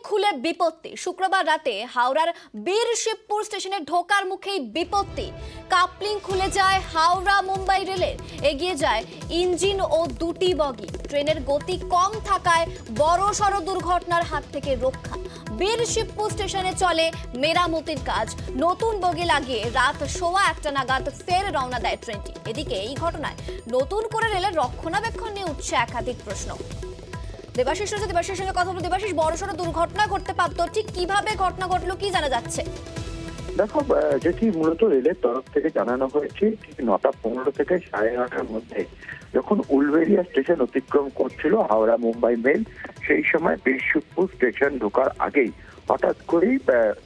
খুলে বিপত্তি। শুক্রবার রাতে হাওড়ার বীর শিবপুর স্টেশনে ঢোকার মুখেই বিপত্তি। কাপলিং খুলে যায় হাওড়া মুম্বাই রেলের, এগিয়ে যায় ইঞ্জিন ও দুটি বগি। ট্রেনের গতি কম থাকায় বড়সড় দুর্ঘটনার হাত থেকে রক্ষা। বীর শিবপুর স্টেশনে চলে মেরামতির কাজ। নতুন বগি লাগিয়ে রাত 1:15 নাগাদ ফের রওনা দেয় ট্রেনটি। এদিকে এই ঘটনায় নতুন করে রেলের রক্ষণাবেক্ষণ নিয়ে উঠছে একাধিক প্রশ্ন। দেবাশিস রয়েছে, দেবাশিসের সঙ্গে কথা বলবো। দেবাশিস, বড়সড় দুর্ঘটনা ঘটতে পারত, ঠিক কিভাবে ঘটনা ঘটলো কি জানা যাচ্ছে? দেখো, যেটি মূলত রেলের তরফ থেকে জানানো হয়েছে, ঠিক 9:15 থেকে 9:30টার মধ্যে যখন উলবেড়িয়া স্টেশন অতিক্রম করছিল হাওড়া মুম্বাই মেল, সেই সময় বীরশিবপুর স্টেশন ঢোকার আগেই হঠাৎ করেই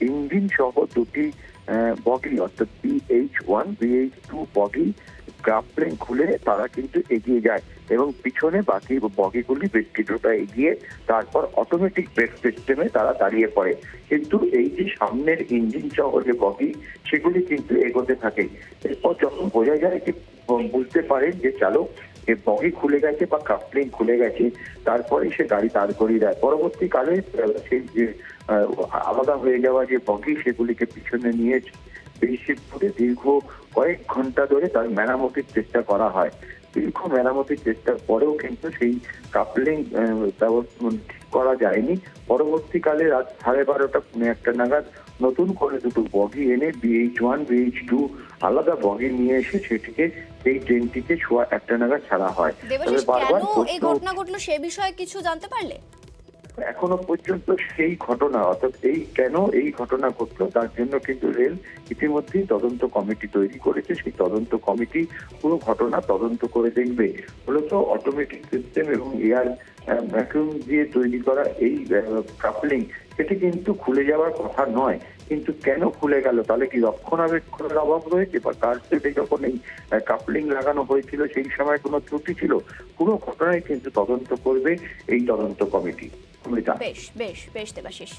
ইঞ্জিন সহ দুটি বগি অর্থাৎ BH1 BH2 বগি কাপলিং খুলে তারা কিন্তু এগিয়ে যায় এবং পিছনে বাকি বগিগুলি বেশ কিছুটা এগিয়ে তারপর অটোমেটিক ব্রেক সিস্টেমে তারা দাঁড়িয়ে পড়ে। কিন্তু এই যে সামনের ইঞ্জিন সহ যে বগি সেগুলি কিন্তু এগোতে থাকে। এরপর যখন বোঝা যায় যে বুঝতে পারেন যে চালক যে বগি খুলে গেছে বা কাপলিং খুলে গেছে, তারপরে সে গাড়ি দাঁড় করিয়ে দেয়। পরবর্তীকালে সেই যে আলাদা হয়ে যাওয়া যে বগি সেগুলিকে পিছনে নিয়ে বীরশিবপুরে দীর্ঘ কয়েক ঘন্টা ধরে তার মেরামতির চেষ্টা করা হয়। দীর্ঘ মেরামতির চেষ্টার পরেও কিন্তু সেই কাপলিং ঠিক করা যায়নি। পরবর্তীকালে রাত 12:30 পৌনে 1টা নাগাদ নতুন করে দুটো বগি এনে BH1 BH2 আলাদা বগি নিয়ে এসে সেটিকে এই ট্রেনটিকে 1:15 নাগাদ ছাড়া হয়। তবে বারবার এই ঘটনা ঘটলো সে বিষয়ে কিছু জানতে পারলে? এখনো পর্যন্ত সেই ঘটনা অর্থাৎ কেন এই ঘটনা ঘটলো তার জন্য কিন্তু রেল ইতিমধ্যেই তদন্ত কমিটি তৈরি করেছে। সেই তদন্ত কমিটি পুরো ঘটনা তদন্ত করে দেখবে। মূলত অটোমেটিক সিস্টেম এবং এয়ার ভ্যাকুয়াম দিয়ে তৈরি করা এই কাপলিং সেটি কিন্তু খুলে যাওয়ার কথা নয়, কিন্তু কেন খুলে গেল? তাহলে কি রক্ষণাবেক্ষণের অভাব রয়েছে বা কার সেটে যখন এই কাপলিং লাগানো হয়েছিল সেই সময় কোনো ত্রুটি ছিল? পুরো ঘটনায় কিন্তু তদন্ত করবে এই তদন্ত কমিটি। বেশ বেশ বেশ দেবাশিস।